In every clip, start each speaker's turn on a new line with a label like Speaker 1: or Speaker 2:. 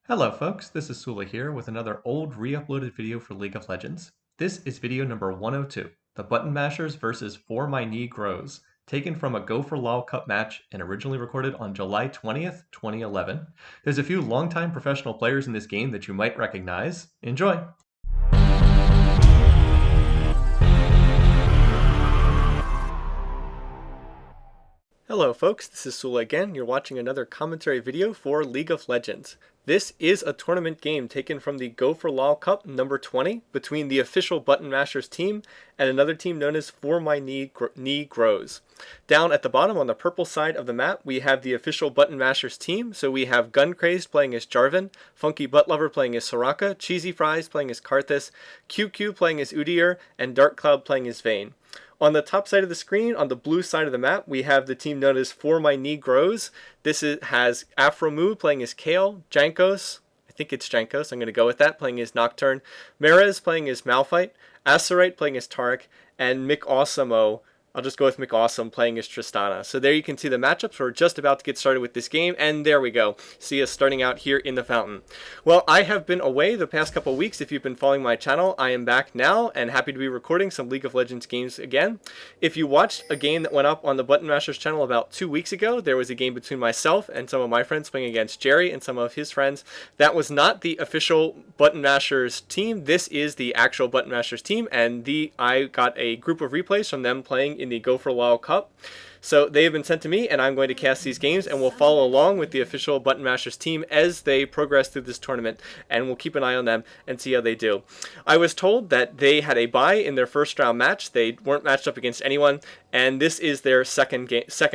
Speaker 1: Hello folks, this is Sula here with another old re-uploaded video for League of Legends. This is video number 102, the ButtonMasherz versus For My Knee Grows, taken from a Go for LOL Cup match and originally recorded on July 20th, 2011. There's a few longtime professional players in this game that you might recognize. Enjoy! Hello folks, this is Sula again. You're watching another commentary video for League of Legends. This is a tournament game taken from the Go for LOL Cup number 20 between the official ButtonMasherz team and another team known as For My Knee Grows. Down at the bottom on the purple side of the map, we have the official ButtonMasherz team. So we have Gun Crazed playing as Jarvan, Funky Butt Lover playing as Soraka, Cheesy Fries playing as Karthus, QQ playing as Udyr, and Dark Cloud playing as Vayne. On the top side of the screen, on the blue side of the map, we have the team known as For My Knee Grows. Has Afromoo playing as Kale, Jankos, I think it's Jankos, I'm going to go with that, playing as Nocturne, Marez playing as Malphite, Acerite playing as Taric, and McAwesome, I'll just go with McAwesome playing as Tristana. So there you can see the matchups. We're just about to get started with this game, and there we go. See us starting out here in the fountain. Well, I have been away the past couple weeks. If you've been following my channel, I am back now and happy to be recording some League of Legends games again. If you watched a game that went up on the ButtonMasherz channel about 2 weeks ago, there was a game between myself and some of my friends playing against Jerry and some of his friends. That was not the official ButtonMasherz team. This is the actual ButtonMasherz team, and I got a group of replays from them playing in the Go for LOL Cup. So they have been sent to me, and I'm going to cast these games, and we'll follow along with the official ButtonMasherz team as they progress through this tournament, and we'll keep an eye on them and see how they do. I was told that they had a bye in their first round match. They weren't matched up against anyone, and this is their second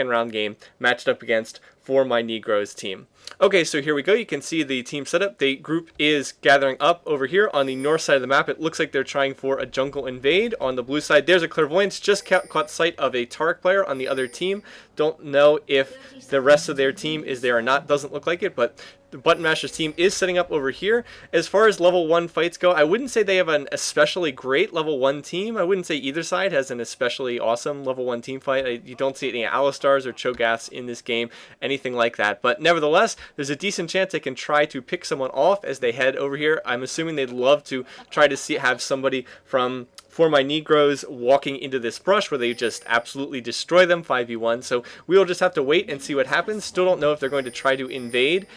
Speaker 1: round game matched up against For My Knee Grows team. Okay, so here we go. You can see the team setup. The group is gathering up over here on the north side of the map. It looks like they're trying for a jungle invade. On the blue side, there's a Clairvoyance. Just caught sight of a Taric player on the other team. Don't know if the rest of their team is there or not. Doesn't look like it, but the ButtonMasherz team is setting up over here. As far as level 1 fights go, I wouldn't say they have an especially great level 1 team. I wouldn't say either side has an especially awesome level 1 team fight. You don't see any Alistars or Cho'Gaths in this game, anything like that. But nevertheless, there's a decent chance they can try to pick someone off as they head over here. I'm assuming they'd love to try to have somebody from For My Knee Grows walking into this brush where they just absolutely destroy them 5v1. So we'll just have to wait and see what happens. Still don't know if they're going to try to invade,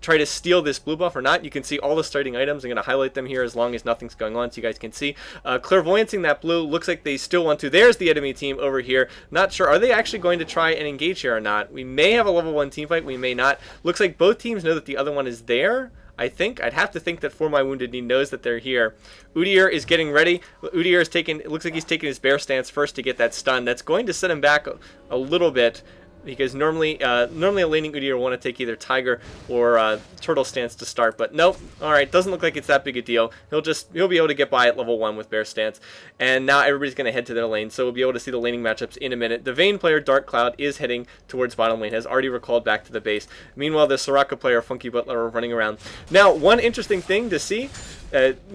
Speaker 1: try to steal this blue buff or not. You can see all the starting items. I'm going to highlight them here as long as nothing's going on so you guys can see. Clairvoyancing that blue. Looks like they still want to. There's the enemy team over here. Not sure. Are they actually going to try and engage here or not? We may have a level 1 team fight. We may not. Looks like both teams know that the other one is there. I think. I'd have to think that For My Wounded Knee knows that they're here. Udyr is getting ready. Udyr is taking, it looks like he's taking his bear stance first to get that stun. That's going to set him back a little bit, because normally a laning Udyr will want to take either Tiger or Turtle stance to start, but nope. Alright, doesn't look like it's that big a deal. He'll be able to get by at level 1 with bear stance. And now everybody's going to head to their lane, so we'll be able to see the laning matchups in a minute. The Vayne player, Dark Cloud, is heading towards bottom lane, has already recalled back to the base. Meanwhile, the Soraka player, Funky Butler, are running around. Now, one interesting thing to see,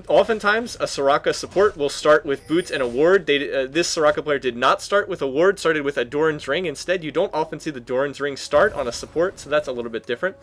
Speaker 1: oftentimes a Soraka support will start with boots and a ward. This Soraka player did not start with a ward, started with a Doran's Ring. Instead, you don't often see the Doran's Ring start on a support, so that's a little bit different.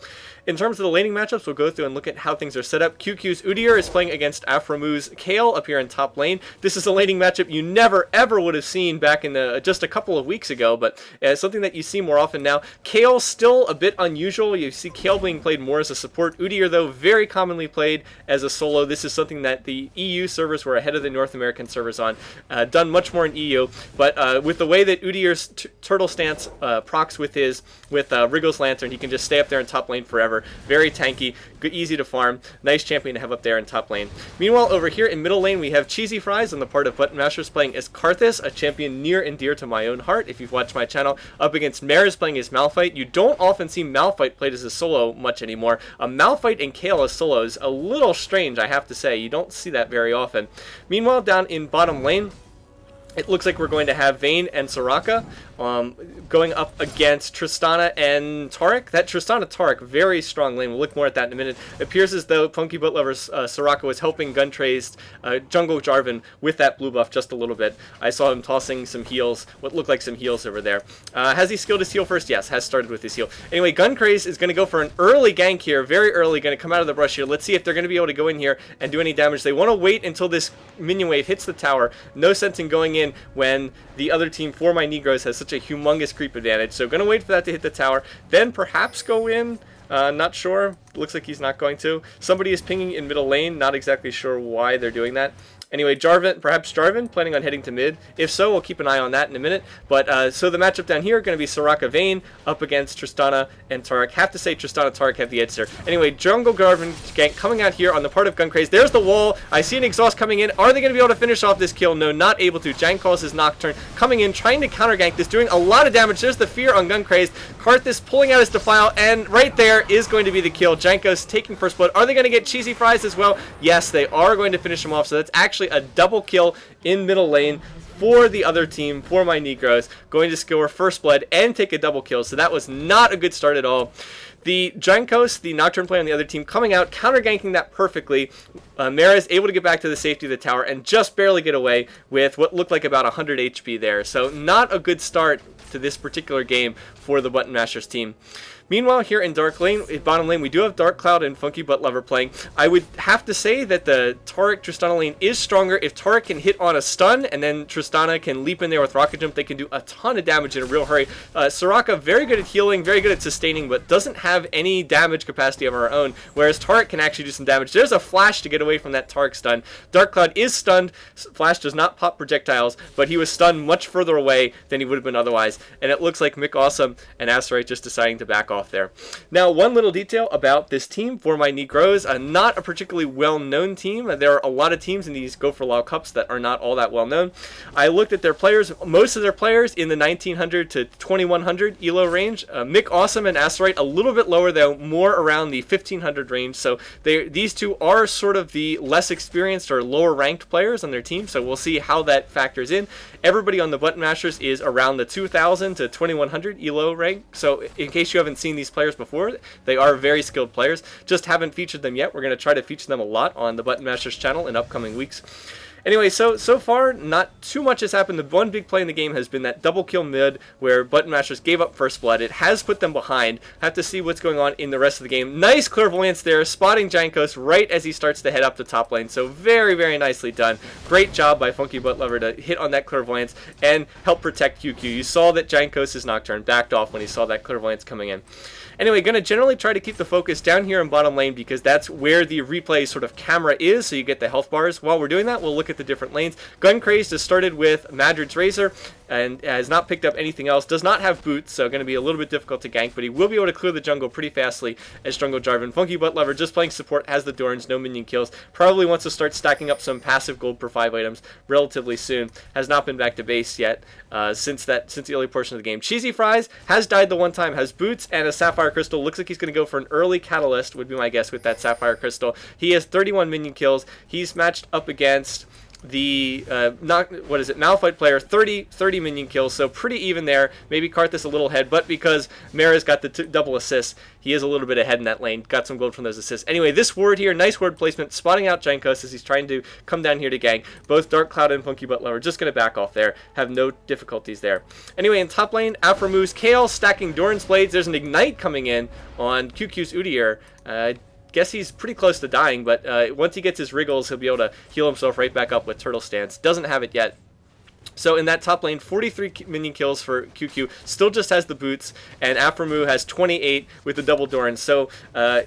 Speaker 1: In terms of the laning matchups, we'll go through and look at how things are set up. QQ's Udyr is playing against Afromoo's Kale up here in top lane. This is a laning matchup you never ever would have seen back in just a couple of weeks ago, but something that you see more often now. Kale still a bit unusual. You see Kale being played more as a support. Udyr, though, very commonly played as a solo. This is something that the EU servers were ahead of the North American servers on. Done much more in EU, but with the way that Udyr's turtle stance procs with Wriggle's Lantern, he can just stay up there in top lane forever. Very tanky, good, easy to farm. Nice champion to have up there in top lane. Meanwhile, over here in middle lane, we have Cheesy Fries on the part of ButtonMasherz playing as Karthus, a champion near and dear to my own heart, if you've watched my channel, up against Marez playing as Malphite. You don't often see Malphite played as a solo much anymore. A Malphite and Kale as solos, a little strange, I have to say. You don't see that very often. Meanwhile, down in bottom lane, It looks like we're going to have Vayne and Soraka going up against Tristana and Taric. That Tristana-Taric, very strong lane. We'll look more at that in a minute. It appears as though Funky Butt Lover's Soraka was helping Gun-Crazed Jungle Jarvan with that blue buff just a little bit. I saw him tossing some heals, what looked like some heals over there. Has he skilled his heal first? Yes, has started with his heal. Anyway, Gun-Crazed is going to go for an early gank here, very early, going to come out of the brush here. Let's see if they're going to be able to go in here and do any damage. They want to wait until this minion wave hits the tower. No sense in going in when the other team, For My Negroes, has such a humongous creep advantage. So going to wait for that to hit the tower, then perhaps go in. Not sure. Looks like he's not going to. Somebody is pinging in middle lane. Not exactly sure why they're doing that. Anyway, perhaps Jarvan, planning on heading to mid. If so, we'll keep an eye on that in a minute. But so the matchup down here going to be Soraka Vayne up against Tristana and Taric. Have to say Tristana Taric have the edge there. Anyway, Jungle Jarvan gank coming out here on the part of Gun-Crazed. There's the wall. I see an exhaust coming in. Are they going to be able to finish off this kill? No, not able to. Jank calls his Nocturne coming in, trying to counter gank this, doing a lot of damage. There's the fear on Gun-Crazed. Karthus pulling out his Defile, and right there is going to be the kill. Jankos taking first blood. Are they going to get Cheesy Fries as well? Yes, they are going to finish him off. So that's actually a double kill in middle lane for the other team, For My Negroes, going to score first blood and take a double kill. So that was not a good start at all. The Jankos, the Nocturne player on the other team, coming out, counter-ganking that perfectly. Mara is able to get back to the safety of the tower and just barely get away with what looked like about 100 HP there. So not a good start to this particular game for the ButtonMasherz team. Meanwhile, here in bottom lane, we do have Dark Cloud and Funky Butt Lover playing. I would have to say that the Taric Tristana lane is stronger. If Taric can hit on a stun and then Tristana can leap in there with Rocket Jump, they can do a ton of damage in a real hurry. Soraka, very good at healing, very good at sustaining, but doesn't have any damage capacity of her own, whereas Taric can actually do some damage. There's a flash to get away from that Taric stun. Dark Cloud is stunned. Flash does not pop projectiles, but he was stunned much further away than he would have been otherwise, and it looks like Mick Awesome and Asterite just deciding to back off there. Now, one little detail about this team, For My Negroes, not a particularly well-known team. There are a lot of teams in these Go for Law Cups that are not all that well-known. I looked at their players, most of their players in the 1900 to 2100 ELO range. Mick Awesome and Asterite a little bit lower, though, more around the 1500 range. So these two are sort of the less experienced or lower-ranked players on their team, so we'll see how that factors in. Everybody on the ButtonMasherz is around the 2000 to 2100 ELO rank, so in case you haven't seen these players before, they are very skilled players. Just haven't featured them yet. We're going to try to feature them a lot on the ButtonMasherz channel in upcoming weeks. Anyway, so far, not too much has happened. The one big play in the game has been that double kill mid where ButtonMasherz gave up first blood. It has put them behind. Have to see what's going on in the rest of the game. Nice clairvoyance there, spotting Jankos right as he starts to head up the top lane. So very, very nicely done. Great job by Funky Butt Lover to hit on that clairvoyance and help protect QQ. You saw that Jankos' Nocturne backed off when he saw that clairvoyance coming in. Anyway, going to generally try to keep the focus down here in bottom lane because that's where the replay sort of camera is, so you get the health bars. While we're doing that, we'll look at the different lanes. Gun-Crazed has started with Madrid's Razor and has not picked up anything else. Does not have boots, so going to be a little bit difficult to gank, but he will be able to clear the jungle pretty fastly as Jungle Jarvan. Funky Butt Lover just playing support, has the Dorns, no minion kills. Probably wants to start stacking up some passive gold per 5 items relatively soon. Has not been back to base yet since the early portion of the game. Cheesy Fries has died the one time, has boots and a Sapphire Crystal. Looks like he's going to go for an early Catalyst, would be my guess with that Sapphire Crystal. He has 31 minion kills. He's matched up against the Malphite player, 30 minion kills, so pretty even there. Maybe Karthus a little ahead, but because Mara's got the double assists, he is a little bit ahead in that lane. Got some gold from those assists. Anyway, this ward here, nice ward placement, spotting out Jankos as he's trying to come down here to gank. Both Dark Cloud and Funky Butt Lover just going to back off there. Have no difficulties there. Anyway, in top lane, Afro moves, Kale stacking Doran's Blades. There's an Ignite coming in on QQ's Udyr. Guess he's pretty close to dying, but once he gets his wriggles, he'll be able to heal himself right back up with Turtle Stance. Doesn't have it yet. So in that top lane, 43 minion kills for QQ, still just has the boots, and Aframu has 28 with the double Doran, so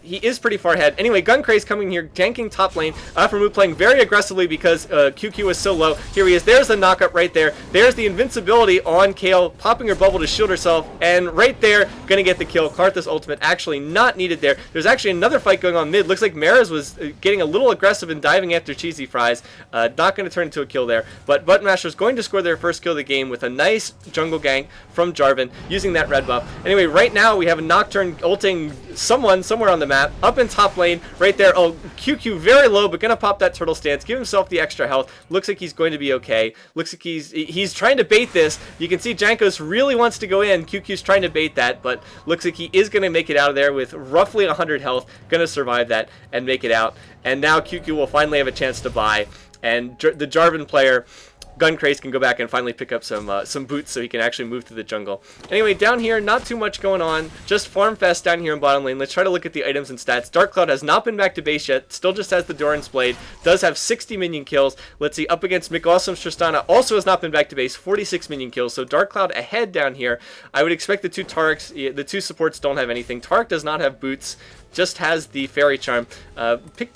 Speaker 1: he is pretty far ahead. Anyway, Gun-Crazed coming here, ganking top lane, Aframu playing very aggressively because QQ was so low. Here he is, there's the knockup right there, there's the invincibility on Kale, popping her bubble to shield herself, and right there, gonna get the kill. Karthus ultimate actually not needed there. There's actually another fight going on mid, looks like Maraz was getting a little aggressive and diving after Cheesy Fries, not gonna turn into a kill there, but ButtonMasherz going to score score their first kill of the game with a nice jungle gank from Jarvan using that red buff. Anyway, right now we have a Nocturne ulting someone somewhere on the map, up in top lane, right there. Oh, QQ very low, but gonna pop that turtle stance, give himself the extra health. Looks like he's going to be okay. Looks like he's trying to bait this. You can see Jankos really wants to go in. QQ's trying to bait that, but looks like he is gonna make it out of there with roughly 100 health. Gonna survive that and make it out. And now QQ will finally have a chance to buy. And the Jarvan player, Guncraze, can go back and finally pick up some boots so he can actually move to the jungle. Anyway, down here, not too much going on. Just farm fest down here in bottom lane. Let's try to look at the items and stats. Dark Cloud has not been back to base yet. Still just has the Doran's Blade. Does have 60 minion kills. Let's see, up against McAwesome's Tristana. Also has not been back to base. 46 minion kills. So Dark Cloud ahead down here. I would expect the two Tarics, the two supports don't have anything. Taric does not have boots. Just has the Fairy Charm.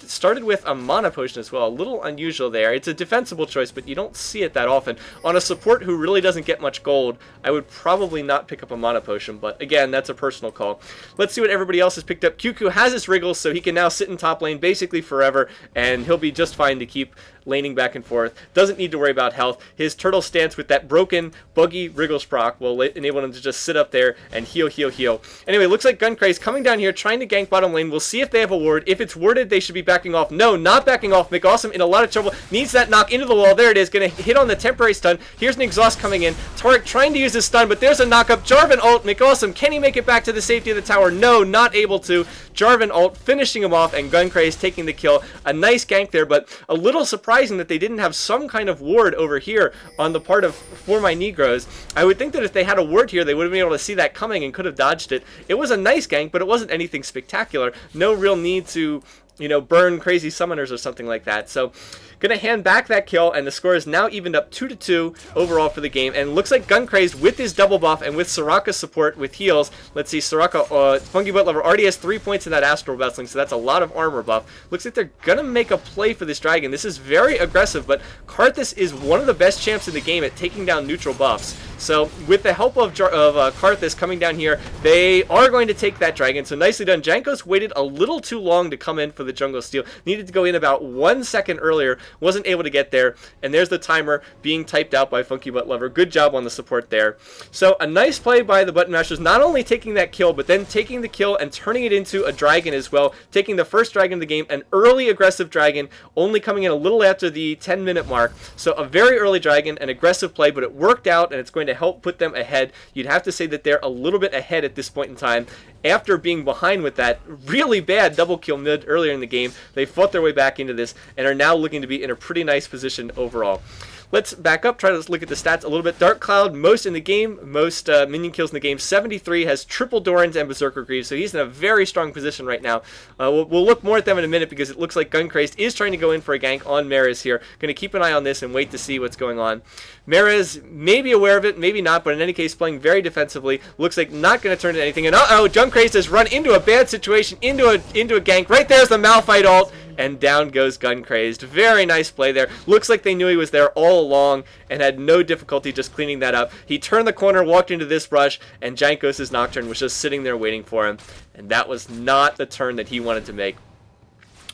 Speaker 1: Started with a Mana Potion as well. A little unusual there. It's a defensible choice, but you don't see it that often. On a support who really doesn't get much gold, I would probably not pick up a Mana Potion, but again, that's a personal call. Let's see what everybody else has picked up. QQ has his Wriggles, so he can now sit in top lane basically forever, and he'll be just fine to keep laning back and forth. Doesn't need to worry about health. His turtle stance with that broken, buggy Wriggles proc will enable him to just sit up there and heal, heal, heal. Anyway, looks like Guncraze coming down here, trying to gank bottom lane. We'll see if they have a ward. If it's warded, they should be backing off. No, not backing off. McAwesome in a lot of trouble. Needs that knock into the wall. There it is. Going to hit on the temporary stun. Here's an exhaust coming in. Taric trying to use his stun, but there's a knock up. Jarvan ult. McAwesome, can he make it back to the safety of the tower? No, not able to. Jarvan ult finishing him off, and Guncraze taking the kill. A nice gank there, but a little surprising that they didn't have some kind of ward over here on the part of For My Negroes. I would think that if they had a ward here, they would have been able to see that coming and could have dodged it. It was a nice gank, but it wasn't anything spectacular. No real need to, you know, burn crazy summoners or something like that. So gonna hand back that kill, and the score is now evened up 2-2 overall for the game. And looks like Guncraze with his double buff and with Soraka's support with heals. Let's see, Soraka, Funky Butt Lover already has 3 points in that Astral Wrestling, so that's a lot of armor buff. Looks like they're gonna make a play for this dragon. This is very aggressive, but Karthus is one of the best champs in the game at taking down neutral buffs. So with the help of Karthus coming down here, they are going to take that dragon. So nicely done. Jankos waited a little too long to come in for the jungle steal. Needed to go in about 1 second earlier. Wasn't able to get there. And there's the timer being typed out by Funky Butt Lover. Good job on the support there. So a nice play by the ButtonMasherz, not only taking that kill, but then taking the kill and turning it into a dragon as well. Taking the first dragon of the game, an early aggressive dragon, only coming in a little after the 10-minute mark. So a very early dragon, an aggressive play, but it worked out, and it's going to help put them ahead. You'd have to say that they're a little bit ahead at this point in time. After being behind with that really bad double kill mid earlier in the game, they fought their way back into this and are now looking to be in a pretty nice position overall. Let's back up, try to look at the stats a little bit. Dark Cloud, most in the game, most minion kills in the game, 73, has triple Dorans and Berserker Greaves, so he's in a very strong position right now. We'll look more at them in a minute because it looks like Guncraze is trying to go in for a gank on Masherz here. Going to keep an eye on this and wait to see what's going on. Masherz may be aware of it, maybe not, but in any case playing very defensively. Looks like not going to turn into anything. And uh-oh, Guncraze has run into a bad situation, into a gank. Right there's the Malphite ult. And down goes Guncraze. Very nice play there. Looks like they knew he was there all along and had no difficulty just cleaning that up. He turned the corner, walked into this brush, and Jankos' Nocturne was just sitting there waiting for him. And that was not the turn that he wanted to make.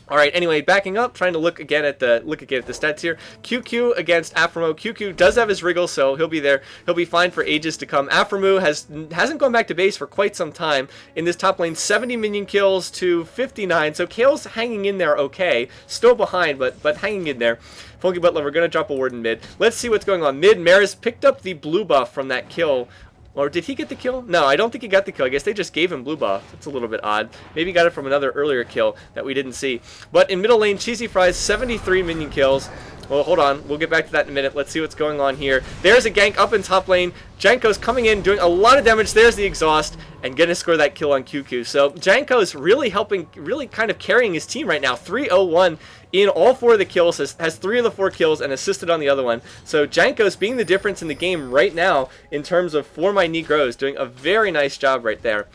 Speaker 1: All right, anyway, backing up, trying to look again at the stats here. QQ against Aphromo. QQ does have his Wriggle, so he'll be there. He'll be fine for ages to come. Aphromo hasn't gone back to base for quite some time. In this top lane, 70 minion kills to 59. So Kale's hanging in there okay. Still behind, but hanging in there. Funky Butt Lover going to drop a ward in mid. Let's see what's going on. Mid, Masherz picked up the blue buff from that kill. Or did he get the kill? No, I don't think he got the kill. I guess they just gave him blue buff. That's a little bit odd. Maybe he got it from another earlier kill that we didn't see. But in middle lane, Cheesy Fries, 73 minion kills. Well, hold on. We'll get back to that in a minute. Let's see what's going on here. There's a gank up in top lane. Janko's coming in, doing a lot of damage. There's the exhaust, and gonna score that kill on QQ. So Janko's really helping, really kind of carrying his team right now. 3-0-1 in all 4 of the kills, has 3 of the 4 kills, and assisted on the other one. So Janko's being the difference in the game right now in terms of For My Negroes, doing a very nice job right there.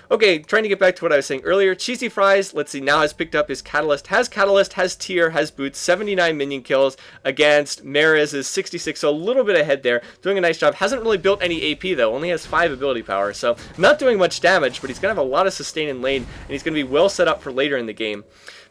Speaker 1: Okay, trying to get back to what I was saying earlier. Cheesy Fries, let's see, now has picked up his Catalyst. Has Tier, has Boots, 79 minion kills against Masherz's 66, so a little bit ahead there. Doing a nice job. Hasn't really built any AP, though. Only has 5 ability power, so not doing much damage, but he's going to have a lot of sustain in lane, and he's going to be well set up for later in the game.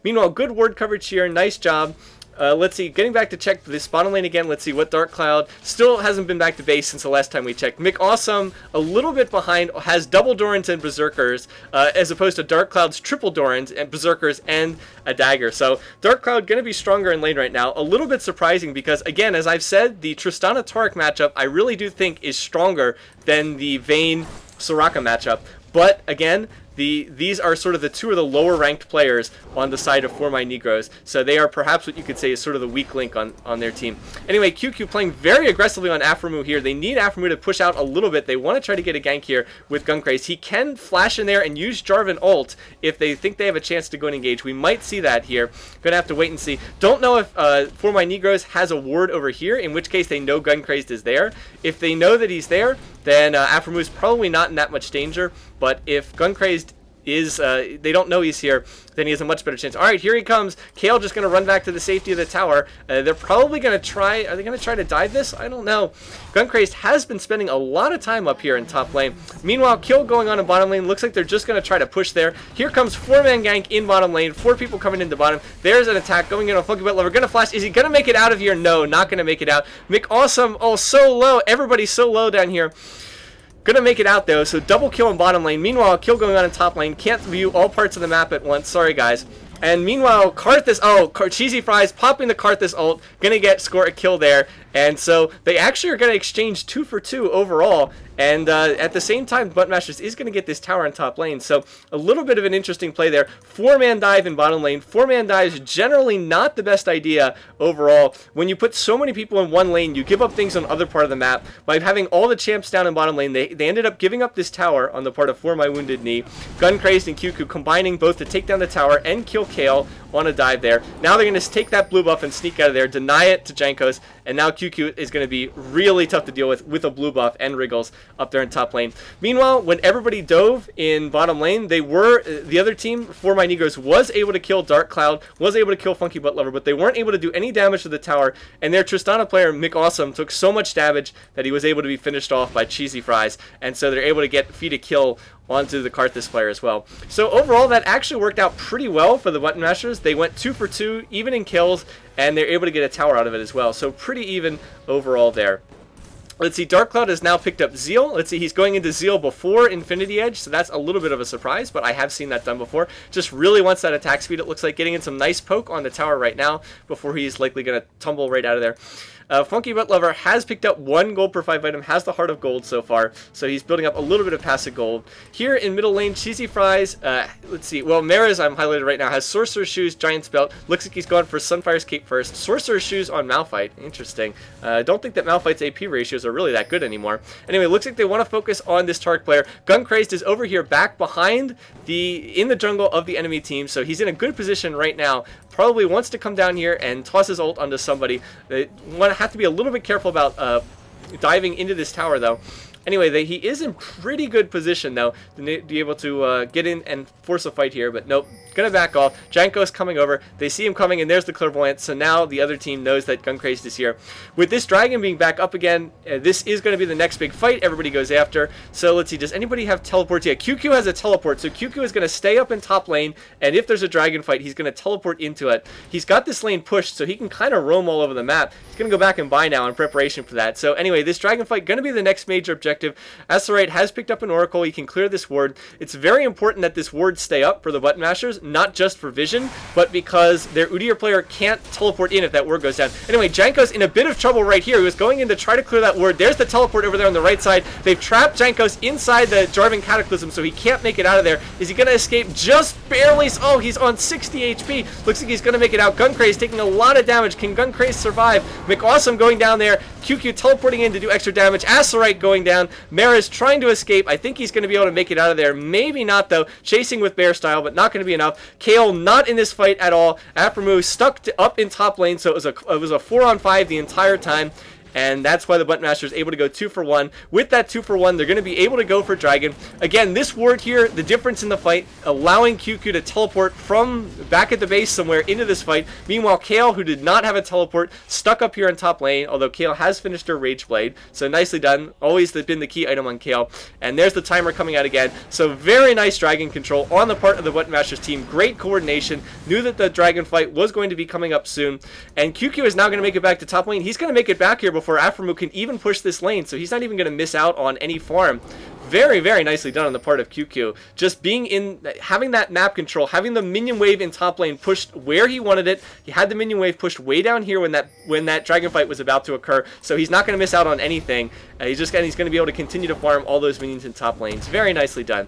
Speaker 1: Meanwhile, good ward coverage here. Nice job. Let's see, getting back to check this bottom lane again. Let's see what Dark Cloud still hasn't been back to base since the last time we checked. Mick Awesome, a little bit behind, has double Dorans and Berserkers, as opposed to Dark Cloud's triple Dorans and Berserkers and a Dagger. So Dark Cloud going to be stronger in lane right now. A little bit surprising because, again, as I've said, the Tristana Taurik matchup I really do think is stronger than the Vayne Soraka matchup. But, again, these are sort of the two of the lower ranked players on the side of For My Negroes, so they are perhaps what you could say is sort of the weak link on their team. Anyway, QQ playing very aggressively on Aphromoo here. They need Aphromoo to push out a little bit. They want to try to get a gank here with Gunkraze. He can flash in there and use Jarvan ult if they think they have a chance to go and engage. We might see that here. Gonna have to wait and see. Don't know if For My Negroes has a ward over here, in which case they know Gunkraze is there. If they know that he's there, then Aphromoo is probably not in that much danger. But if Gunkraze is, they don't know he's here, then he has a much better chance. All right, here he comes. Kale just going to run back to the safety of the tower. They're probably going to try, are they going to try to dive this? I don't know. Gunkraze has been spending a lot of time up here in top lane. Meanwhile, kill going on in bottom lane. Looks like they're just going to try to push there. Here comes 4-man gank in bottom lane. 4 people coming into bottom. There's an attack going in on Funky Butt Lover. Going to flash. Is he going to make it out of here? No, not going to make it out. Mick Awesome, oh, so low. Everybody's so low down here. Gonna make it out though, so double kill in bottom lane. Meanwhile, a kill going on in top lane. Can't view all parts of the map at once. Sorry, guys. And meanwhile, Karthus, Cheesy Fries popping the Karthus ult. Gonna score a kill there. And so they actually are going to exchange 2 for 2 overall. And at the same time, ButtonMasherz is going to get this tower in top lane. So a little bit of an interesting play there. 4-man dive in bottom lane. 4-man dive is generally not the best idea overall. When you put so many people in one lane, you give up things on other part of the map. By having all the champs down in bottom lane, they ended up giving up this tower on the part of For My Wounded Knee. Gun-Crazed and QQ combining both to take down the tower and kill Kale on a dive there. Now they're going to take that blue buff and sneak out of there, deny it to Jankos, and now QQ is going to be really tough to deal with a blue buff and Wriggles up there in top lane. Meanwhile, when everybody dove in bottom lane, they were, the other team, For My Negroes, was able to kill Dark Cloud, was able to kill Funky Butt Lover, but they weren't able to do any damage to the tower, and their Tristana player, Mick Awesome, took so much damage that he was able to be finished off by Cheesy Fries, and so they're able to get feed a kill onto the Karthus player as well. So overall, that actually worked out pretty well for the ButtonMasherz. They went 2 for 2, even in kills, and they're able to get a tower out of it as well. So pretty even overall there. Let's see, Dark Cloud has now picked up Zeal. Let's see, he's going into Zeal before Infinity Edge, so that's a little bit of a surprise, but I have seen that done before. Just really wants that attack speed, it looks like, getting in some nice poke on the tower right now before he's likely going to tumble right out of there. Funky Butt Lover has picked up 1 gold per 5 item, has the Heart of Gold so far, so he's building up a little bit of passive gold. Here in middle lane, Cheesy Fries, let's see, well, Marez, I'm highlighted right now, has Sorcerer's Shoes, Giant's Belt. Looks like he's gone for Sunfire's Cape first. Sorcerer's Shoes on Malphite, interesting. Don't think that Malphite's AP ratios are really that good anymore. Anyway, looks like they want to focus on this Taurik player. Gun-Crazed is over here back behind in the jungle of the enemy team, so he's in a good position right now. Probably wants to come down here and toss his ult onto somebody. They have to be a little bit careful about diving into this tower, though. Anyway, he is in pretty good position, though, to be able to get in and force a fight here, but nope. Gonna back off. Janko's coming over. They see him coming, and there's the Clairvoyant, so now the other team knows that Gun-Crazed is here. With this dragon being back up again, this is going to be the next big fight everybody goes after. So let's see, does anybody have teleports? Yeah, QQ has a teleport, so QQ is going to stay up in top lane, and if there's a dragon fight, he's going to teleport into it. He's got this lane pushed, so he can kind of roam all over the map. He's going to go back and buy now in preparation for that. So anyway, this dragon fight going to be the next major objective. Acerite has picked up an Oracle. He can clear this ward. It's very important that this ward stay up for the ButtonMasherz, not just for vision, but because their Udyr player can't teleport in if that ward goes down. Anyway, Janko's in a bit of trouble right here. He was going in to try to clear that ward. There's the teleport over there on the right side. They've trapped Jankos inside the Jarvan Cataclysm, so he can't make it out of there. Is he going to escape? Just barely. Oh, he's on 60 HP. Looks like he's going to make it out. Gun-Crazed taking a lot of damage. Can Gun-Crazed survive? McAwesome going down there. QQ teleporting in to do extra damage. Acerite going down. Marez trying to escape. I think he's going to be able to make it out of there. Maybe not, though. Chasing with Bear Style, but not going to be enough. Kale not in this fight at all. Aphromoo stuck up in top lane, so it was a 4-on-5 the entire time. and that's why the ButtonMasherz is able to go 2 for 1. With that 2 for 1, they're going to be able to go for Dragon. Again, this ward here, the difference in the fight, allowing QQ to teleport from back at the base somewhere into this fight. Meanwhile, Kale, who did not have a teleport, stuck up here in top lane, although Kale has finished her Rage Blade, so nicely done. Always been the key item on Kale. And there's the timer coming out again. So very nice Dragon control on the part of the ButtonMasherz team. Great coordination. Knew that the Dragon fight was going to be coming up soon. And QQ is now going to make it back to top lane. He's going to make it back here before Aphromoo can even push this lane, so he's not even going to miss out on any farm. Very, very nicely done on the part of QQ. Just being in, having that map control, having the minion wave in top lane pushed where he wanted it. He had the minion wave pushed way down here when that dragon fight was about to occur. So he's not going to miss out on anything. He's going to be able to continue to farm all those minions in top lanes. Very nicely done.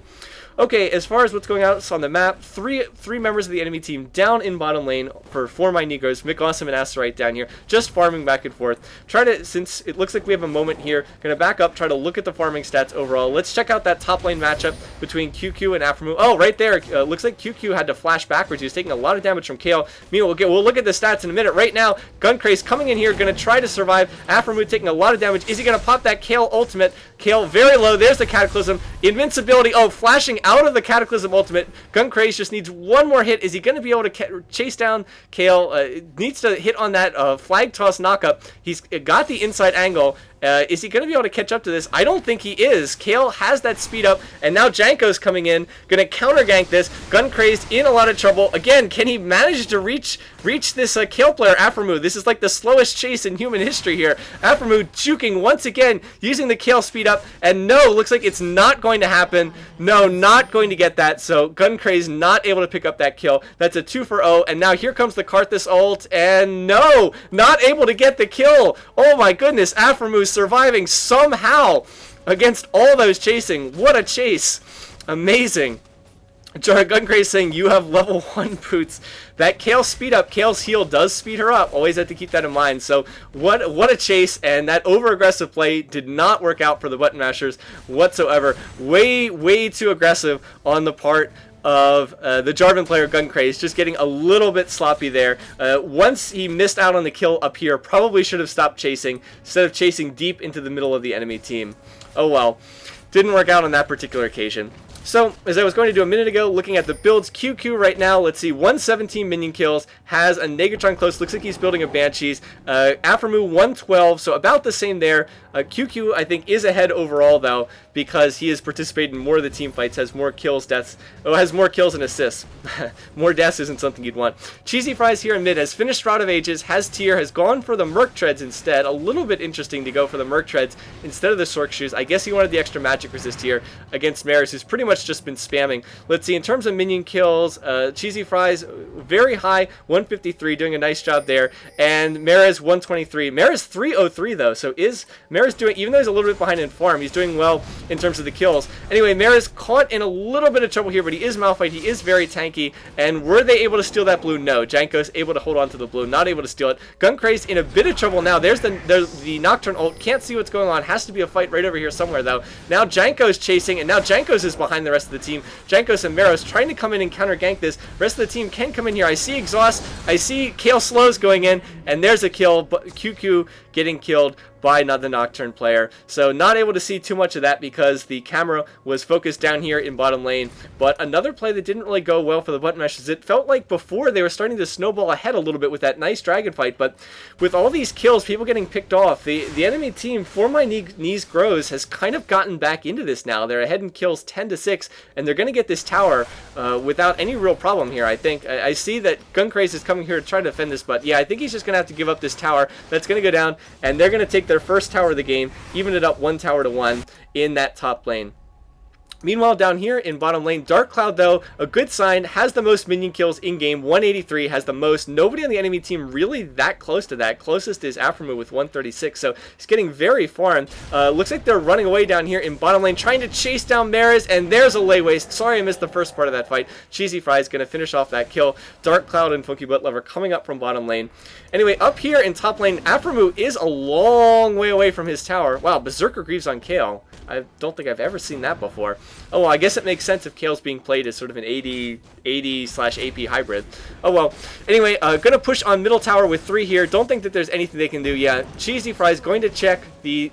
Speaker 1: Okay, as far as what's going on on the map, three members of the enemy team down in bottom lane for my Negros, Mick Awesome and Asterite down here, just farming back and forth. Since it looks like we have a moment here, gonna back up, try to look at the farming stats overall. Let's check out that top lane matchup between QQ and Aphromoo. Oh, right there, looks like QQ had to flash backwards. He was taking a lot of damage from Kale. Meanwhile, we'll look at the stats in a minute. Right now, Gunkrace coming in here, gonna try to survive. Aphromoo taking a lot of damage. Is he gonna pop that Kale ultimate? Kale very low. There's the Cataclysm. Invincibility. Oh, flashing out of the Cataclysm ultimate. Gunkrace just needs one more hit. Is he going to be able to chase down Kale? Needs to hit on that flag toss knockup. He's got the inside angle. Is he going to be able to catch up to this? I don't think he is. Kale has that speed up, and now Janko's coming in, going to counter gank this. Gunkrace in a lot of trouble. Again, can he manage to reach this Kale player, Aphromoo? This is like the slowest chase in human history here. Aphromoo juking once again, using the Kale speed up, and no, looks like it's not going to happen. No, not going to get that, so Gunkrace not able to pick up that kill. That's a 2 for 0, and now here comes the Karthus ult, and no, not able to get the kill. Oh my goodness, Aphromoo surviving somehow against all those chasing. What a chase. Amazing. Gunkrace saying you have level 1 boots. That Kale speed up, Kale's heal does speed her up. Always have to keep that in mind. So what a chase, and that over aggressive play did not work out for the ButtonMasherz whatsoever. Way too aggressive on the part of the Jarvan player Gunkrace, just getting a little bit sloppy there. Once he missed out on the kill up here, probably should have stopped chasing instead of chasing deep into the middle of the enemy team. Oh well, didn't work out on that particular occasion. So, as I was going to do a minute ago, looking at the builds, QQ right now, let's see, 117 minion kills, has a Negatron close, looks like he's building a Banshees. Aphromoo 112, so about the same there. QQ, I think, is ahead overall, though, because he has participated in more of the team fights, has more kills, deaths, has more kills and assists. More deaths isn't something you'd want. Cheesy Fries here in mid has finished Route of Ages, has tier, has gone for the Merc Treads instead. A little bit interesting to go for the Merc Treads instead of the Sork Shoes. I guess he wanted the extra magic resist here against Maris, who's pretty much just been spamming. Let's see, in terms of minion kills, Cheesy Fries, very high, 153, doing a nice job there, and Maris 123. Maris 303 though, so is Maris doing, even though he's a little bit behind in farm, he's doing well in terms of the kills. Anyway, Maris caught in a little bit of trouble here, but he is Malphite, he is very tanky, and were they able to steal that blue? No. Janko's able to hold on to the blue, not able to steal it. Gunkrace in a bit of trouble now. There's the Nocturne ult, can't see what's going on, has to be a fight right over here somewhere though. Now Janko's chasing, and now Janko's is behind the rest of the team. Jankos and Maros trying to come in and counter gank this. Rest of the team can come in here. I see Exhaust, I see Kale Slows going in, and there's a kill, but QQ getting killed by another Nocturne player. So not able to see too much of that because the camera was focused down here in bottom lane. But another play that didn't really go well for the ButtonMasherz. It felt like before they were starting to snowball ahead a little bit with that nice dragon fight, but with all these kills, people getting picked off, the enemy team, For My Knees Grows, has kind of gotten back into this now. They're ahead in kills 10-6, and they're going to get this tower without any real problem here, I think. I see that Gunkrace is coming here to try to defend this, but yeah, I think he's just going to have to give up this tower. That's going to go down, and they're going to take their first tower of the game, even it up 1 tower to 1 in that top lane. Meanwhile, down here in bottom lane, Dark Cloud, though, a good sign, has the most minion kills in-game, 183, has the most. Nobody on the enemy team really that close to that. Closest is Aphromoo with 136, so he's getting very far. Looks like they're running away down here in bottom lane, trying to chase down Maris, and there's a lay waste. Sorry I missed the first part of that fight. Cheesy Fries going to finish off that kill. Dark Cloud and Funky Butt Lover coming up from bottom lane. Anyway, up here in top lane, Aphromoo is a long way away from his tower. Wow, Berserker Greaves on Kale. I don't think I've ever seen that before. Oh, well, I guess it makes sense if Kale's being played as sort of an AD AD/AP hybrid. Oh well. Anyway, gonna push on middle tower with 3 here. Don't think that there's anything they can do. Yeah, Cheesy Fries going to check the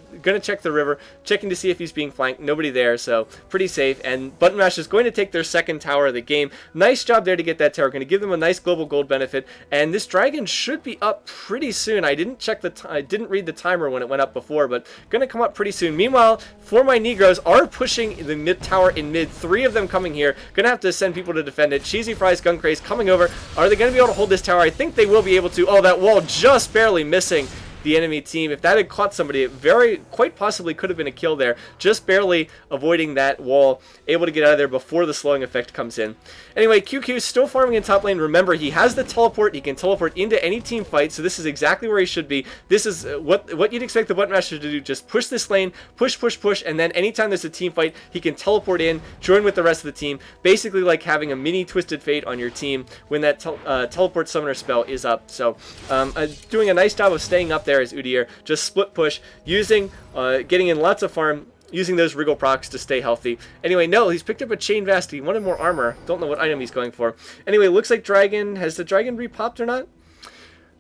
Speaker 1: river, checking to see if he's being flanked. Nobody there, so pretty safe. And ButtonMasherz is going to take their second tower of the game. Nice job there to get that tower. Going to give them a nice global gold benefit. And this dragon should be up pretty soon. I didn't check I didn't read the timer when it went up before, but going to come up pretty soon. Meanwhile, For My Negroes are pushing the mid tower in mid. 3 of them coming here. Going to have to send people to defend it. Cheesy Fries, Gun Craze coming over. Are they going to be able to hold this tower? I think they will be able to. Oh, that wall just barely missing the enemy team. If that had caught somebody, it quite possibly could have been a kill there. Just barely avoiding that wall, able to get out of there before the slowing effect comes in. Anyway, QQ still farming in top lane. Remember, he has the teleport. He can teleport into any team fight, so this is exactly where he should be. This is what you'd expect the ButtonMasherz to do. Just push this lane, push, and then anytime there's a team fight, he can teleport in, join with the rest of the team. Basically like having a mini Twisted Fate on your team when that teleport summoner spell is up. So doing a nice job of staying up there as Udyr. Just split push, using, getting in lots of farm, using those wriggle procs to stay healthy. Anyway, no, he's picked up a chain vest. He wanted more armor. Don't know what item he's going for. Anyway, looks like Dragon, has the Dragon repopped or not?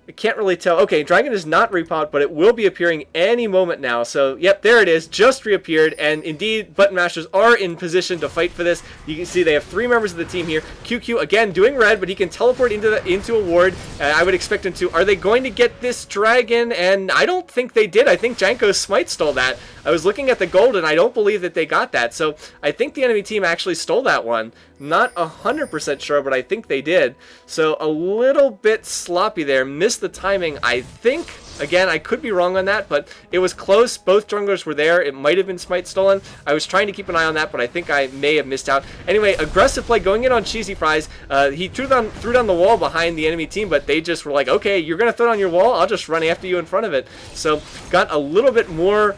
Speaker 1: I can't really tell. Okay, Dragon is not repopped, but it will be appearing any moment now. So, yep, there it is. Just reappeared. And indeed, ButtonMasherz are in position to fight for this. You can see they have 3 members of the team here. QQ, again, doing red, but he can teleport into a ward. I would expect him to. Are they going to get this Dragon? And I don't think they did. I think Janko's Smite stole that. I was looking at the gold, and I don't believe that they got that. So, I think the enemy team actually stole that one. Not 100% sure, but I think they did. So, a little bit sloppy there. Missed the timing, I think. Again, I could be wrong on that, but it was close. Both junglers were there. It might have been Smite stolen. I was trying to keep an eye on that, but I think I may have missed out. Anyway, aggressive play going in on Cheesy Fries. He threw down the wall behind the enemy team, but they just were like, okay, you're going to throw down your wall? I'll just run after you in front of it. So, got a little bit more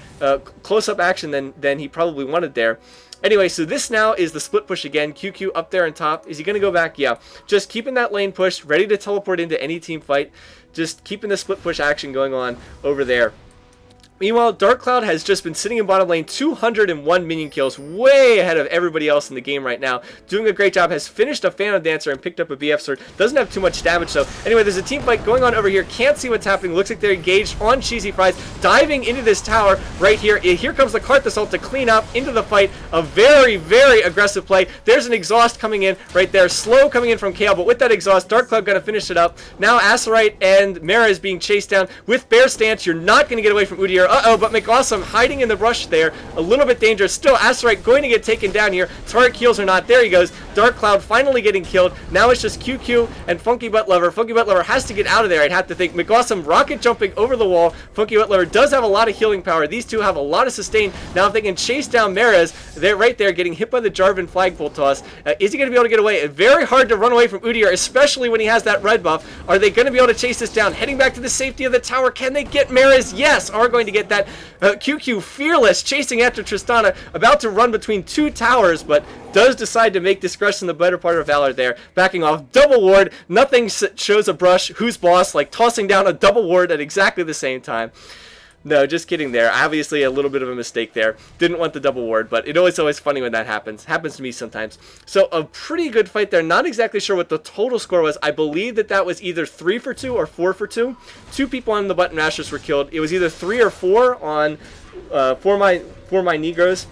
Speaker 1: close-up action than he probably wanted there. Anyway, so this now is the split push again. QQ up there on top. Is he going to go back? Yeah. Just keeping that lane push, ready to teleport into any team fight. Just keeping the split push action going on over there. Meanwhile, Dark Cloud has just been sitting in bottom lane, 201 minion kills, way ahead of everybody else in the game right now. Doing a great job, has finished a Phantom Dancer and picked up a BF Sword. Doesn't have too much damage, though. Anyway, there's a team fight going on over here. Can't see what's happening. Looks like they're engaged on Cheesy Fries, diving into this tower right here. Here comes the Karthus ult to clean up into the fight. A very, very aggressive play. There's an exhaust coming in right there. Slow coming in from Kale, but with that exhaust, Dark Cloud going to finish it up. Now, Acerite and Mara is being chased down with Bear Stance. You're not going to get away from Udyr. Uh-oh, but McAwesome hiding in the brush there. A little bit dangerous. Still, Acerite going to get taken down here. Turret heals or not. There he goes. Dark Cloud finally getting killed. Now it's just QQ and Funky Butt Lover. Funky Butt Lover has to get out of there, I'd have to think. McAwesome rocket jumping over the wall. Funky Butt Lover does have a lot of healing power. These two have a lot of sustain. Now if they can chase down Maraz, they're right there getting hit by the Jarvan flagpole toss. Is he going to be able to get away? Very hard to run away from Udyr, especially when he has that red buff. Are they going to be able to chase this down? Heading back to the safety of the tower. Can they get Maraz? Yes, are going to get that. QQ fearless, chasing after Tristana, about to run between 2 towers, but does decide to make discretion the better part of valor there. Backing off, double ward, nothing shows a brush, who's boss, like tossing down a double ward at exactly the same time. No, just kidding there. Obviously a little bit of a mistake there. Didn't want the double ward, but it's always funny when that happens. Happens to me sometimes. So a pretty good fight there. Not exactly sure what the total score was. I believe that was either 3 for 2 or 4 for 2. 2 people on the ButtonMasherz were killed. It was either 3 or 4 on For My Negroes.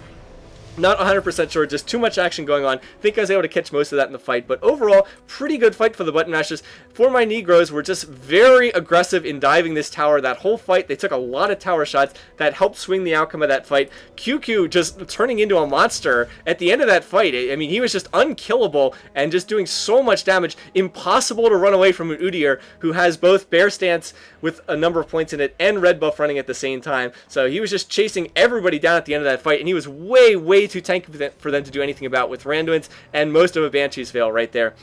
Speaker 1: Not 100% sure, just too much action going on. I think I was able to catch most of that in the fight, but overall, pretty good fight for the ButtonMasherz. For My Negroes were just very aggressive in diving this tower that whole fight. They took a lot of tower shots that helped swing the outcome of that fight. QQ just turning into a monster at the end of that fight. I mean, he was just unkillable and just doing so much damage. Impossible to run away from an Udyr who has both Bear Stance with a number of points in it and red buff running at the same time. So he was just chasing everybody down at the end of that fight, and he was way too tanky for them to do anything about with Randuin's and most of a Banshee's Veil right there.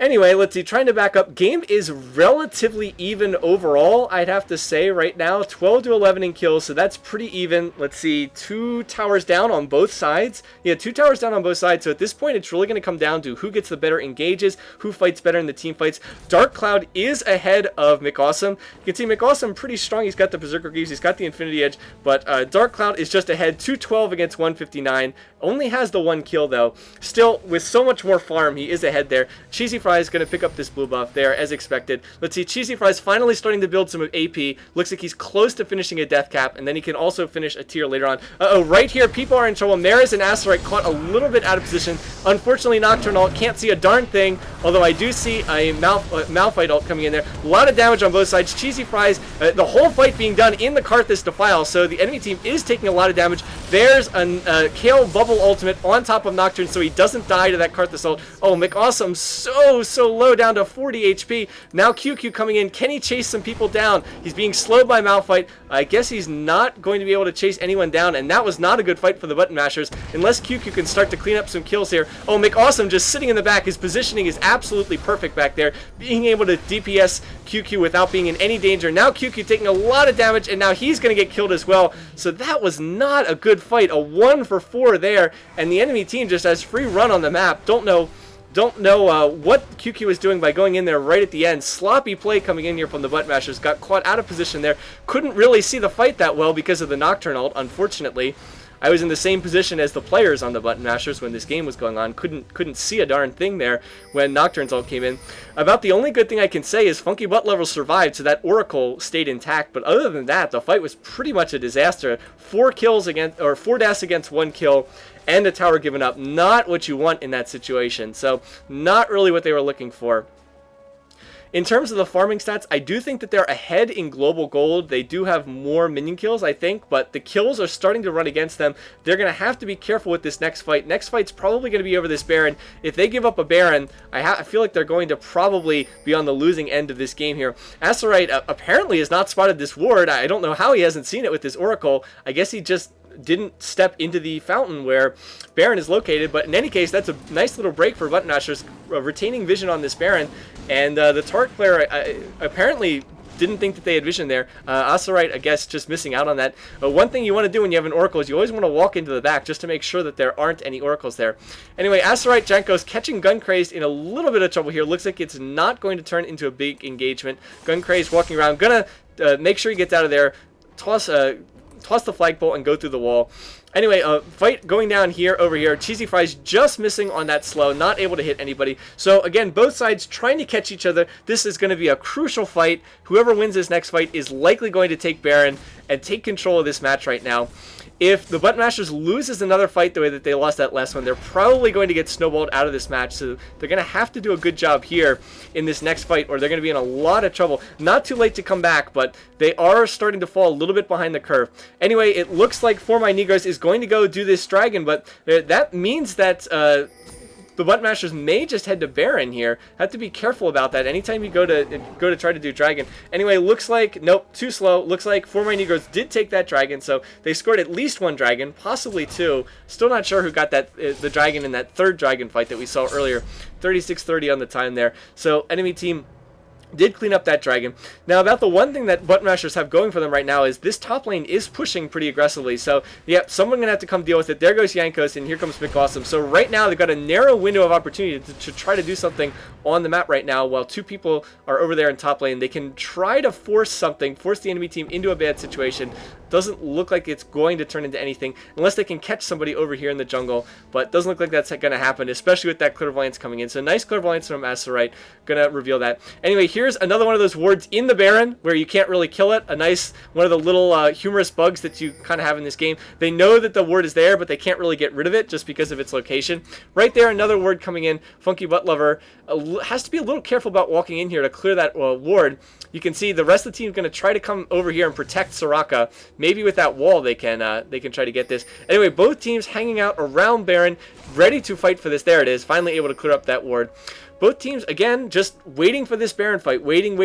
Speaker 1: Anyway, let's see, trying to back up. Game is relatively even overall, I'd have to say right now. 12 to 11 in kills, so that's pretty even. Let's see, 2 towers down on both sides. Yeah, 2 towers down on both sides, so at this point it's really going to come down to who gets the better engages, who fights better in the team fights. Dark Cloud is ahead of McAwesome. You can see McAwesome pretty strong. He's got the Berserker Greaves, he's got the Infinity Edge, but Dark Cloud is just ahead, 212 against 159. Only has the 1 kill though. Still, with so much more farm, he is ahead there. Cheesy Fry is going to pick up this blue buff there, as expected. Let's see, Cheesy Fry's finally starting to build some AP. Looks like he's close to finishing a death cap, and then he can also finish a tier later on. Uh-oh, right here, people are in trouble. Maris and Asterite caught a little bit out of position. Unfortunately, Nocturnal can't see a darn thing, although I do see a Malphite ult coming in there. A lot of damage on both sides. Cheesy Fry's, the whole fight being done in the Karthus Defile, so the enemy team is taking a lot of damage. There's a Kale Bubble ultimate on top of Nocturne, so he doesn't die to that Karthus ult. Oh, McAwesome so low, down to 40 HP. Now QQ coming in. Can he chase some people down? He's being slowed by Malphite. I guess he's not going to be able to chase anyone down, and that was not a good fight for the ButtonMasherz unless QQ can start to clean up some kills here. Oh, McAwesome just sitting in the back. His positioning is absolutely perfect back there, being able to DPS QQ without being in any danger. Now QQ taking a lot of damage, and now he's going to get killed as well. So that was not a good fight. A 1 for 4 there, and the enemy team just has free run on the map. Don't know what QQ is doing by going in there right at the end. Sloppy play coming in here from the ButtonMasherz. Got caught out of position there. Couldn't really see the fight that well because of the Nocturne ult, unfortunately. I was in the same position as the players on the ButtonMasherz when this game was going on. Couldn't see a darn thing there when Nocturne's ult came in. About the only good thing I can say is Funky Butt Level survived, so that Oracle stayed intact. But other than that, the fight was pretty much a disaster. 4 kills against, or 4 deaths against 1 kill, and a tower given up. Not what you want in that situation. So not really what they were looking for. In terms of the farming stats, I do think that they're ahead in global gold. They do have more minion kills, I think, but the kills are starting to run against them. They're going to have to be careful with this next fight. Next fight's probably going to be over this Baron. If they give up a Baron, I feel like they're going to probably be on the losing end of this game here. Asterite apparently has not spotted this ward. I don't know how he hasn't seen it with this Oracle. I guess he just didn't step into the fountain where Baron is located, but in any case, that's a nice little break for ButtonMasherz, retaining vision on this Baron, and the Taric player apparently didn't think that they had vision there. Asterite, I guess, just missing out on that. One thing you want to do when you have an Oracle is you always want to walk into the back just to make sure that there aren't any Oracles there. Anyway, Asterite Janko's catching Gun Crazed in a little bit of trouble here. Looks like it's not going to turn into a big engagement. Gun Crazed walking around, gonna make sure he gets out of there, toss the flagpole and go through the wall. Anyway, fight going down here, over here. Cheesy Fry's just missing on that slow, not able to hit anybody. So again, both sides trying to catch each other. This is going to be a crucial fight. Whoever wins this next fight is likely going to take Baron and take control of this match right now. If the ButtonMasherz loses another fight the way that they lost that last one, they're probably going to get snowballed out of this match. So they're going to have to do a good job here in this next fight, or they're going to be in a lot of trouble. Not too late to come back, but they are starting to fall a little bit behind the curve. Anyway, it looks like For My Negros is going to go do this dragon, but that means that the ButtonMasherz may just head to Baron here. Have to be careful about that anytime you go to try to do dragon. Anyway, looks like, nope, too slow. Looks like For My Negros did take that dragon, so they scored at least 1 dragon, possibly 2. Still not sure who got that the dragon in that 3rd dragon fight that we saw earlier. 36-30 on the time there. So enemy team did clean up that dragon. Now, about the one thing that ButtonMasherz have going for them right now is this top lane is pushing pretty aggressively. So, yep, someone's going to have to come deal with it. There goes Yankos, and here comes McAwesome. So right now, they've got a narrow window of opportunity to try to do something on the map right now while 2 people are over there in top lane. They can try to force something, force the enemy team into a bad situation. Doesn't look like it's going to turn into anything unless they can catch somebody over here in the jungle, but doesn't look like that's going to happen, especially with that Clairvoyance coming in. So nice Clairvoyance from Asterite, gonna reveal that. Anyway, here's another one of those wards in the Baron where you can't really kill it. A nice one of the little humorous bugs that you kind of have in this game. They know that the ward is there, but they can't really get rid of it just because of its location. Right there, another ward coming in. Funky Butt Lover has to be a little careful about walking in here to clear that ward. You can see the rest of the team is going to try to come over here and protect Soraka. Maybe with that wall they can try to get this. Anyway, both teams hanging out around Baron, ready to fight for this. There it is, finally able to clear up that ward. both teams, again, just waiting for this Baron fight, waiting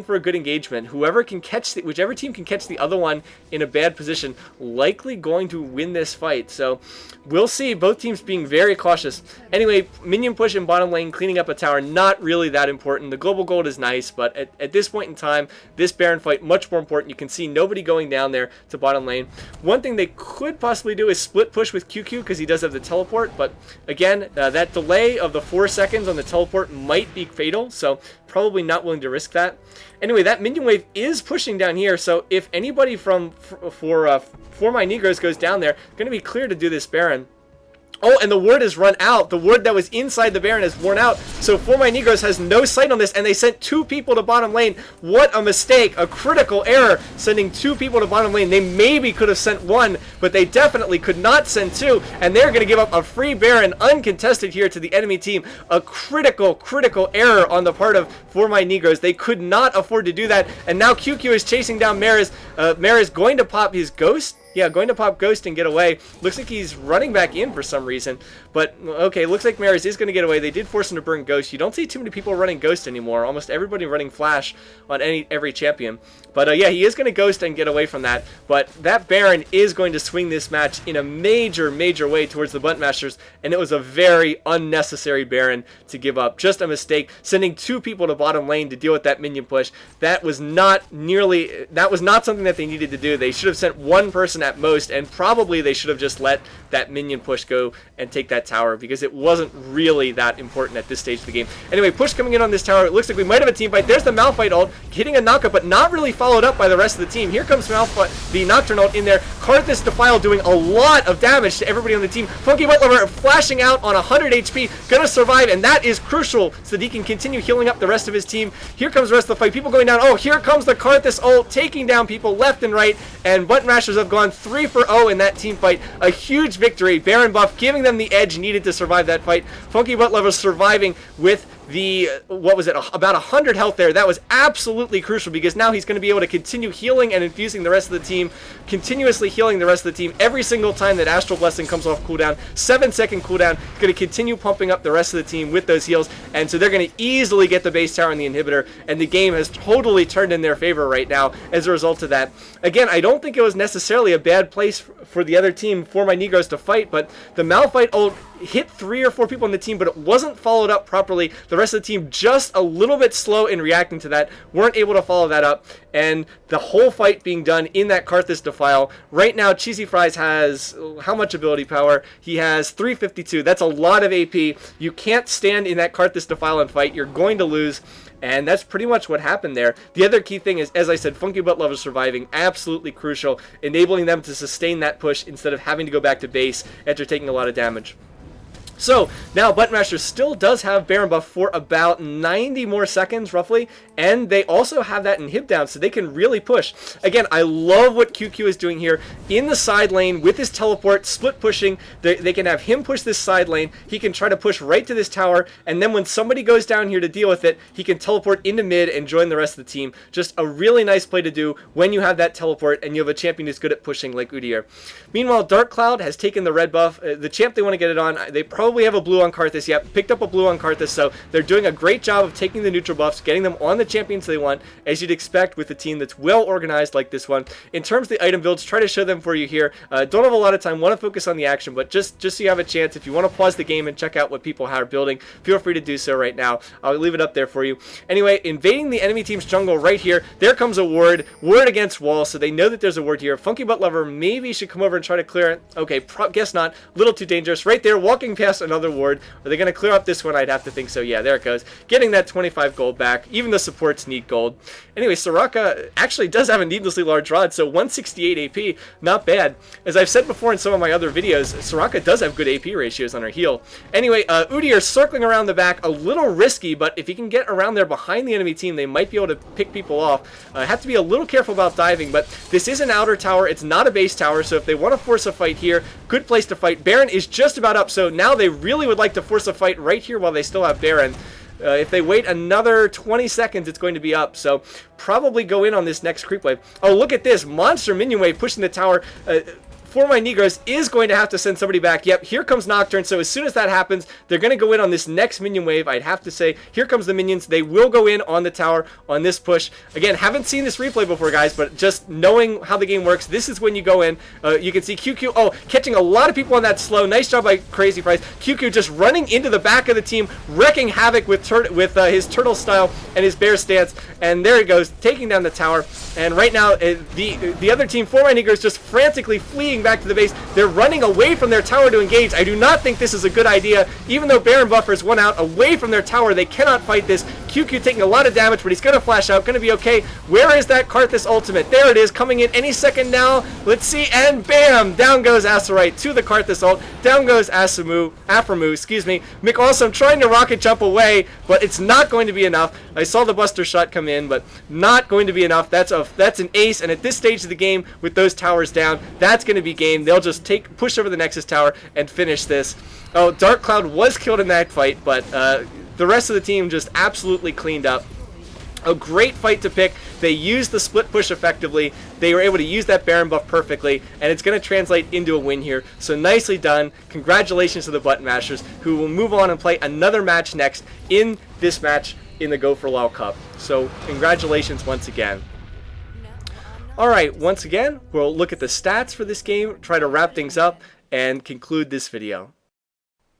Speaker 1: for a good engagement. Whoever can catch, whichever team can catch the other one in a bad position, likely going to win this fight. So we'll see, both teams being very cautious. Anyway, minion push in bottom lane, cleaning up a tower, not really that important. The global gold is nice, but at this point in time, this Baron fight, much more important. You can see nobody going down there to bottom lane. One thing they could possibly do is split push with QQ, because he does have the teleport, but again, that delay of the 4 seconds on the teleport might be fatal, so probably not willing to risk that. Anyway, that minion wave is pushing down here, so if anybody for my Negros goes down there, going to be clear to do this Baron. Oh, and the ward has run out. The ward that was inside the Baron has worn out. So For My Negros has no sight on this, and they sent 2 people to bottom lane. What a mistake. A critical error, sending 2 people to bottom lane. They maybe could have sent 1, but they definitely could not send 2. And they're going to give up a free Baron uncontested here to the enemy team. A critical error on the part of For My Negros. They could not afford to do that. And now QQ is chasing down Marez. Marez going to pop his Ghost. Yeah, going to pop Ghost and get away. Looks like he's running back in for some reason. But, okay, looks like Marez is going to get away. They did force him to burn Ghost. You don't see too many people running Ghost anymore. Almost everybody running Flash on every champion. But, yeah, he is going to Ghost and get away from that. But that Baron is going to swing this match in a major way towards the ButtonMasherz. And it was a very unnecessary Baron to give up. Just a mistake. Sending 2 people to bottom lane to deal with that minion push. That was not something that they needed to do. They should have sent 1 person at most, and probably they should have just let that minion push go and take that tower, because it wasn't really that important at this stage of the game. Anyway, push coming in on this tower. It looks like we might have a team fight. There's the Malphite ult, hitting a knockup, but not really followed up by the rest of the team. Here comes Malphite, the Nocturne ult in there. Karthus Defile doing a lot of damage to everybody on the team. Funky Butler flashing out on 100 HP, gonna survive, and that is crucial so that he can continue healing up the rest of his team. Here comes the rest of the fight. People going down. Oh, here comes the Karthus ult, taking down people left and right, and ButtonMasherz have gone 3 for 0 in that team fight. A huge victory. Baron buff giving them the edge needed to survive that fight. Funky Butler surviving with the, what was it, about 100 health there. That was absolutely crucial, because now he's going to be able to continue healing and infusing the rest of the team, continuously healing the rest of the team every single time that Astral Blessing comes off cooldown. 7-second cooldown. Going to continue pumping up the rest of the team with those heals, and so they're going to easily get the base tower and the inhibitor, and the game has totally turned in their favor right now as a result of that. Again, I don't think it was necessarily a bad place for the other team, For My Negros, to fight, but the Malphite ult hit 3 or 4 people on the team, but it wasn't followed up properly. The rest of the team just a little bit slow in reacting to that, weren't able to follow that up, and the whole fight being done in that Karthus Defile. Right now, Cheesy Fries has how much ability power? He has 352. That's a lot of AP. You can't stand in that Karthus Defile and fight. You're going to lose. And that's pretty much what happened there. The other key thing is, as I said, Funky Butt Lover surviving, absolutely crucial, enabling them to sustain that push instead of having to go back to base after taking a lot of damage. So, now ButtonMasherz still does have Baron buff for about 90 more seconds, roughly, and they also have that inhib down, so they can really push. Again, I love what QQ is doing here in the side lane with his teleport, split pushing. They can have him push this side lane, he can try to push right to this tower, and then when somebody goes down here to deal with it, he can teleport into mid and join the rest of the team. Just a really nice play to do when you have that teleport and you have a champion who's good at pushing like Udyr. Meanwhile, Dark Cloud has taken the red buff. The champ they want to get it on, they probably have a blue on Karthus. Yep, picked up a blue on Karthus, so they're doing a great job of taking the neutral buffs, getting them on the champions they want, as you'd expect with a team that's well organized like this one. In terms of the item builds, try to show them for you here. Don't have a lot of time, want to focus on the action, but just so you have a chance, if you want to pause the game and check out what people are building, feel free to do so right now. I'll leave it up there for you. Anyway, invading the enemy team's jungle right here. There comes a ward against wall, so they know that there's a ward here. Funky Butt Lover maybe should come over and try to clear it. Okay, guess not. Little too dangerous. Right there, walking past another ward. Are they going to clear up this one? I'd have to think so. Yeah, there it goes. Getting that 25 gold back. Even the supports need gold. Anyway, Soraka actually does have a needlessly large rod, so 168 AP, not bad. As I've said before in some of my other videos, Soraka does have good AP ratios on her heal. Anyway, Udyr circling around the back, a little risky, but if he can get around there behind the enemy team, they might be able to pick people off. Have to be a little careful about diving, but this is an outer tower. It's not a base tower, so if they want to force a fight here, good place to fight. Baron is just about up, so now they really would like to force a fight right here while they still have Baron. If they wait another 20 seconds, it's going to be up. So probably go in on this next creep wave. Oh, look at this. Monster minion wave pushing the tower. For My Negroes is going to have to send somebody back. Yep, here comes Nocturne. So as soon as that happens, they're going to go in on this next minion wave. I'd have to say, here comes the minions. They will go in on the tower on this push. Again, haven't seen this replay before, guys, but just knowing how the game works, this is when you go in. You can see QQ, oh, catching a lot of people on that slow. Nice job by Crazy Price. QQ just running into the back of the team, wrecking havoc with his turtle style and his bear stance. And there he goes, taking down the tower. And right now, the other team, For My Negroes, just frantically fleeing back to the base. They're running away from their tower to engage. I do not think this is a good idea. Even though Baron buffers one out away from their tower, they cannot fight this. QQ taking a lot of damage, but he's going to flash out, going to be okay. Where is that Karthus ultimate? There it is, coming in any second now. Let's see, and bam! Down goes Asurite to the Karthus ult. Down goes Aphromoo, excuse me. McAwesome trying to rocket jump away, but it's not going to be enough. I saw the Buster shot come in, but not going to be enough. That's an ace, and at this stage of the game, with those towers down, that's going to be game. They'll just push over the Nexus tower and finish this. Oh, Dark Cloud was killed in that fight, but the rest of the team just absolutely cleaned up. A great fight to pick. They used the split push effectively. They were able to use that Baron buff perfectly, and it's going to translate into a win here. So nicely done. Congratulations to the ButtonMasherz, who will move on and play another match next in this match in the Go for LOL Cup. So congratulations once again. Alright, once again, we'll look at the stats for this game, try to wrap things up, and conclude this video.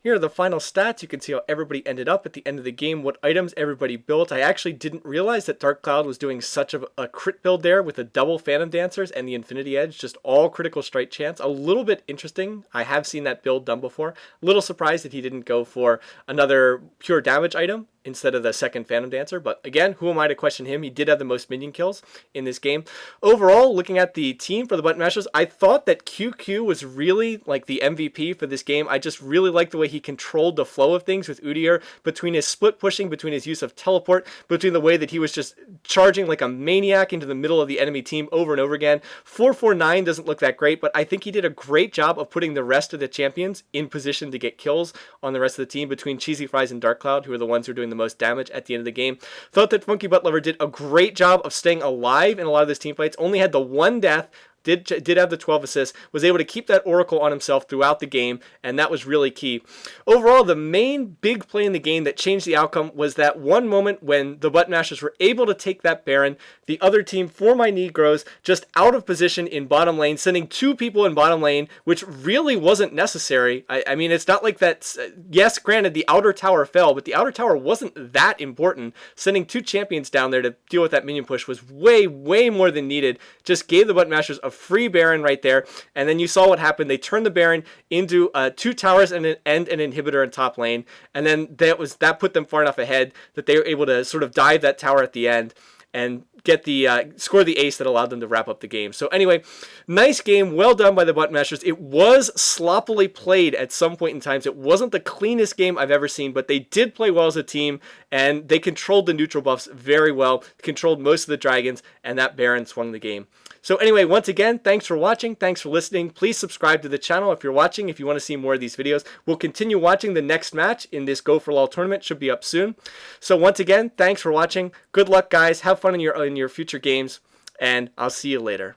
Speaker 1: Here are the final stats. You can see how everybody ended up at the end of the game, what items everybody built. I actually didn't realize that Dark Cloud was doing such a crit build there with a double Phantom Dancers and the Infinity Edge, just all critical strike chance. A little bit interesting. I have seen that build done before. A little surprised that he didn't go for another pure damage item instead of the second Phantom Dancer, but again, who am I to question him? He did have the most minion kills in this game. Overall, looking at the team for the ButtonMasherz, I thought that QQ was really like the MVP for this game. I just really liked the way he controlled the flow of things with Udyr, between his split pushing, between his use of teleport, between the way that he was just charging like a maniac into the middle of the enemy team over and over again. 449 doesn't look that great, but I think he did a great job of putting the rest of the champions in position to get kills on the rest of the team between Cheesy Fries and Dark Cloud, who are the ones who are doing the most damage at the end of the game. Thought that Funky Butt Lover did a great job of staying alive in a lot of those team fights. Only had the one death, did have the 12 assists, was able to keep that Oracle on himself throughout the game, and that was really key. Overall, the main big play in the game that changed the outcome was that one moment when the ButtonMasherz were able to take that Baron, the other team, For My Negroes, just out of position in bottom lane, sending two people in bottom lane, which really wasn't necessary. I mean, it's not like that. Yes, granted, the outer tower fell, but the outer tower wasn't that important. Sending two champions down there to deal with that minion push was way, way more than needed. Just gave the ButtonMasherz a free Baron right there, and then you saw what happened. They turned the Baron into two towers and an inhibitor in top lane, and then that put them far enough ahead that they were able to sort of dive that tower at the end and get the score the ace that allowed them to wrap up the game. So anyway, nice game, well done by the ButtonMasherz. It was sloppily played at some point in times. It wasn't the cleanest game I've ever seen, but they did play well as a team, and they controlled the neutral buffs very well, controlled most of the dragons, and that Baron swung the game. So anyway, once again, thanks for watching, thanks for listening. Please subscribe to the channel if you're watching, if you want to see more of these videos. We'll continue watching the next match in this Go for LOL tournament, should be up soon. So once again, thanks for watching. Good luck, guys. Have fun in your future games, and I'll see you later.